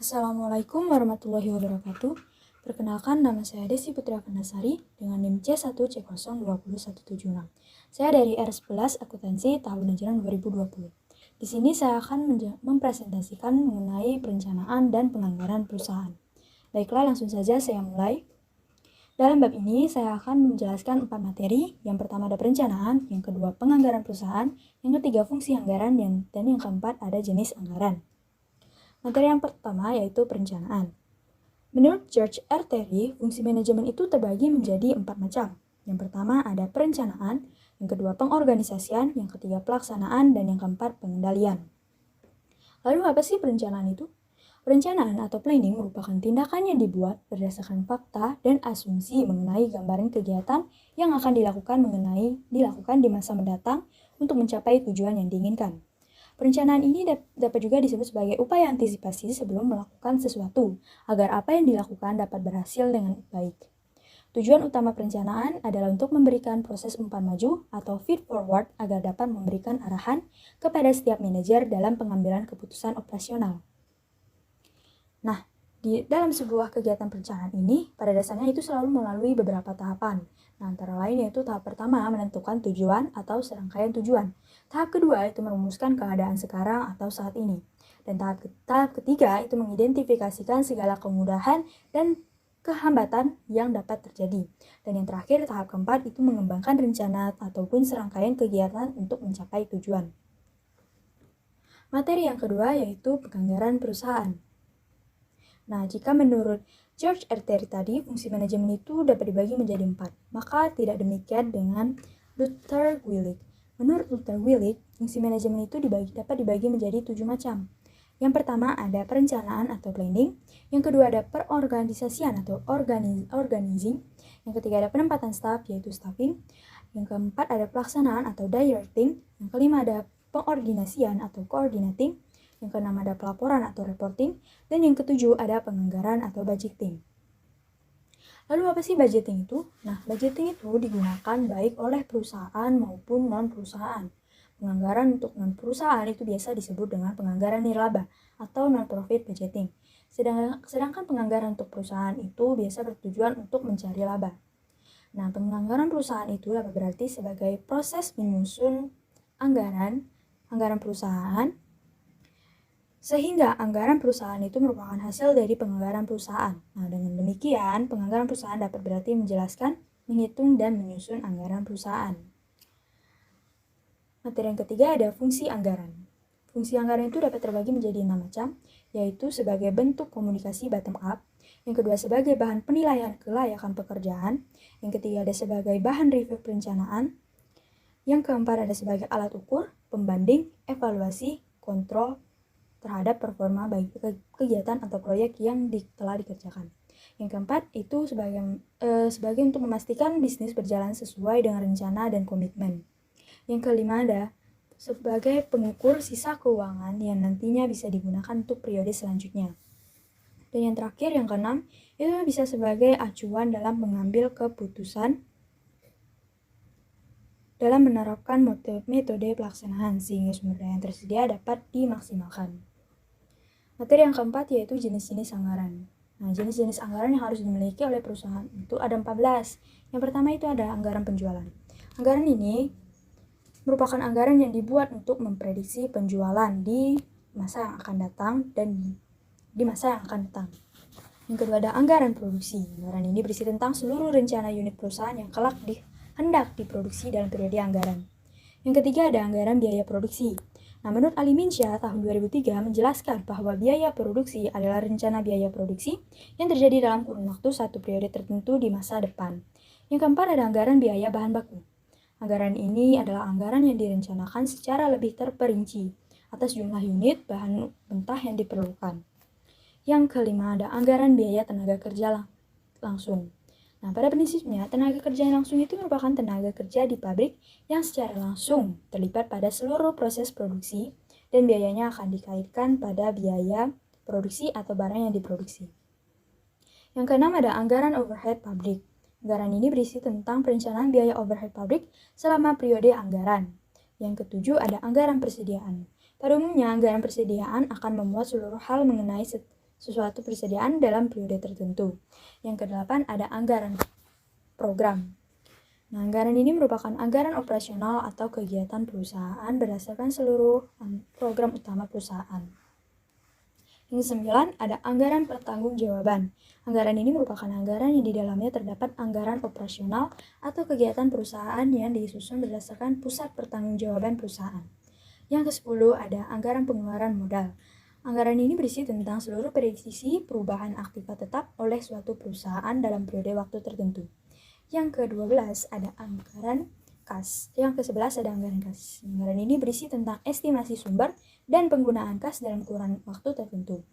Assalamualaikum warahmatullahi wabarakatuh. Perkenalkan, nama saya Desi Putri Avanasari dengan NIM C1C020176. Saya dari R11 Akuntansi tahun ajaran 2020. Di sini saya akan mempresentasikan mengenai perencanaan dan penganggaran perusahaan. Baiklah, langsung saja saya mulai. Dalam bab ini, saya akan menjelaskan 4 materi. Yang pertama ada perencanaan, yang kedua penganggaran perusahaan, yang ketiga fungsi anggaran, dan yang keempat ada jenis anggaran. Materi yang pertama yaitu perencanaan. Menurut George R. Terry, fungsi manajemen itu terbagi menjadi 4 macam. Yang pertama ada perencanaan, yang kedua pengorganisasian, yang ketiga pelaksanaan, dan yang keempat pengendalian. Lalu apa sih perencanaan itu? Perencanaan atau planning merupakan tindakan yang dibuat berdasarkan fakta dan asumsi mengenai gambaran kegiatan yang akan dilakukan di masa mendatang untuk mencapai tujuan yang diinginkan. Perencanaan ini dapat juga disebut sebagai upaya antisipasi sebelum melakukan sesuatu, agar apa yang dilakukan dapat berhasil dengan baik. Tujuan utama perencanaan adalah untuk memberikan proses umpan maju atau feed forward agar dapat memberikan arahan kepada setiap manajer dalam pengambilan keputusan operasional. Nah, di dalam sebuah kegiatan perencanaan ini, pada dasarnya itu selalu melalui beberapa tahapan. Nah, antara lain yaitu tahap pertama menentukan tujuan atau serangkaian tujuan. Tahap kedua itu merumuskan keadaan sekarang atau saat ini. Dan tahap ketiga itu mengidentifikasikan segala kemudahan dan kehambatan yang dapat terjadi. Dan yang terakhir, tahap keempat itu mengembangkan rencana ataupun serangkaian kegiatan untuk mencapai tujuan. Materi yang kedua yaitu penganggaran perusahaan. Nah, jika menurut George R. Terry tadi, fungsi manajemen itu dapat dibagi menjadi 4. Maka tidak demikian dengan Luther Willig. Menurut Luther Willig, fungsi manajemen itu dapat dibagi menjadi 7 macam. Yang pertama ada perencanaan atau planning. Yang kedua ada perorganisasian atau organizing. Yang ketiga ada penempatan staff yaitu staffing. Yang keempat ada pelaksanaan atau directing. Yang kelima ada pengordinasian atau coordinating. Yang keenam ada pelaporan atau reporting, dan yang ketujuh ada penganggaran atau budgeting. Lalu apa sih budgeting itu? Nah, budgeting itu digunakan baik oleh perusahaan maupun non-perusahaan. Penganggaran untuk non-perusahaan itu biasa disebut dengan penganggaran nirlaba atau non-profit budgeting. Sedangkan penganggaran untuk perusahaan itu biasa bertujuan untuk mencari laba. Nah, penganggaran perusahaan itu dapat berarti sebagai proses menyusun anggaran perusahaan, sehingga anggaran perusahaan itu merupakan hasil dari penganggaran perusahaan. Nah, dengan demikian, penganggaran perusahaan dapat berarti menjelaskan, menghitung, dan menyusun anggaran perusahaan. Materi yang ketiga ada fungsi anggaran. Fungsi anggaran itu dapat terbagi menjadi 6 macam, yaitu sebagai bentuk komunikasi bottom up, yang kedua sebagai bahan penilaian kelayakan pekerjaan, yang ketiga ada sebagai bahan review perencanaan, yang keempat ada sebagai alat ukur, pembanding, evaluasi, kontrol terhadap performa baik kegiatan atau proyek yang telah dikerjakan. Yang keempat itu sebagai untuk memastikan bisnis berjalan sesuai dengan rencana dan komitmen. Yang kelima ada sebagai pengukur sisa keuangan yang nantinya bisa digunakan untuk periode selanjutnya. Dan yang terakhir, yang keenam, itu bisa sebagai acuan dalam mengambil keputusan dalam menerapkan metode pelaksanaan sehingga sumber daya yang tersedia dapat dimaksimalkan. Materi yang keempat yaitu jenis-jenis anggaran. Nah, jenis-jenis anggaran yang harus dimiliki oleh perusahaan itu ada 14. Yang pertama itu ada anggaran penjualan. Anggaran ini merupakan anggaran yang dibuat untuk memprediksi penjualan di masa yang akan datang dan di masa yang akan datang. Yang kedua ada anggaran produksi. Anggaran ini berisi tentang seluruh rencana unit perusahaan yang kelak hendak diproduksi dalam periode anggaran. Yang ketiga ada anggaran biaya produksi. Nah, menurut Ali Minsyah tahun 2003 menjelaskan bahwa biaya produksi adalah rencana biaya produksi yang terjadi dalam kurun waktu satu periode tertentu di masa depan. Yang keempat ada anggaran biaya bahan baku. Anggaran ini adalah anggaran yang direncanakan secara lebih terperinci atas jumlah unit bahan mentah yang diperlukan. Yang kelima ada anggaran biaya tenaga kerja langsung. Nah, pada prinsipnya, tenaga kerja yang langsung itu merupakan tenaga kerja di pabrik yang secara langsung terlibat pada seluruh proses produksi dan biayanya akan dikaitkan pada biaya produksi atau barang yang diproduksi. Yang keenam ada anggaran overhead pabrik. Anggaran ini berisi tentang perencanaan biaya overhead pabrik selama periode anggaran. Yang ketujuh ada anggaran persediaan. Pada umumnya, anggaran persediaan akan memuat seluruh hal mengenai suatu persediaan dalam periode tertentu. Yang kedelapan ada anggaran program. Nah, anggaran ini merupakan anggaran operasional atau kegiatan perusahaan berdasarkan seluruh program utama perusahaan. Yang kesembilan ada anggaran pertanggungjawaban. Anggaran ini merupakan anggaran yang di dalamnya terdapat anggaran operasional atau kegiatan perusahaan yang disusun berdasarkan pusat pertanggungjawaban perusahaan. Yang ke-10 ada anggaran pengeluaran modal. Anggaran ini berisi tentang seluruh prediksi perubahan aktiva tetap oleh suatu perusahaan dalam periode waktu tertentu. Yang ke-12 ada anggaran kas. Yang ke-11 ada anggaran kas. Anggaran ini berisi tentang estimasi sumber dan penggunaan kas dalam kurun waktu tertentu.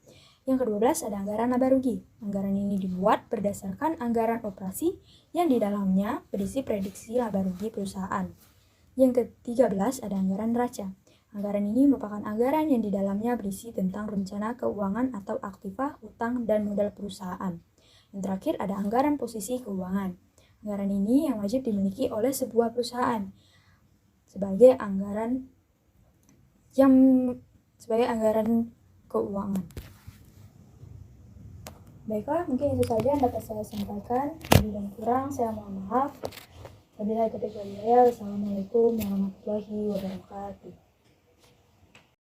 Yang ke-12 ada anggaran laba rugi. Anggaran ini dibuat berdasarkan anggaran operasi yang di dalamnya berisi prediksi laba rugi perusahaan. Yang ke-13 ada anggaran neraca. Anggaran ini merupakan anggaran yang di dalamnya berisi tentang rencana keuangan atau aktiva, utang, dan modal perusahaan. Yang terakhir ada anggaran posisi keuangan. Anggaran ini yang wajib dimiliki oleh sebuah perusahaan sebagai anggaran keuangan. Baiklah, mungkin itu saja yang dapat saya sampaikan. Lebih dan kurang saya mohon maaf. Wabillahi taufiq wal hidayah. Wassalamualaikum warahmatullahi wabarakatuh.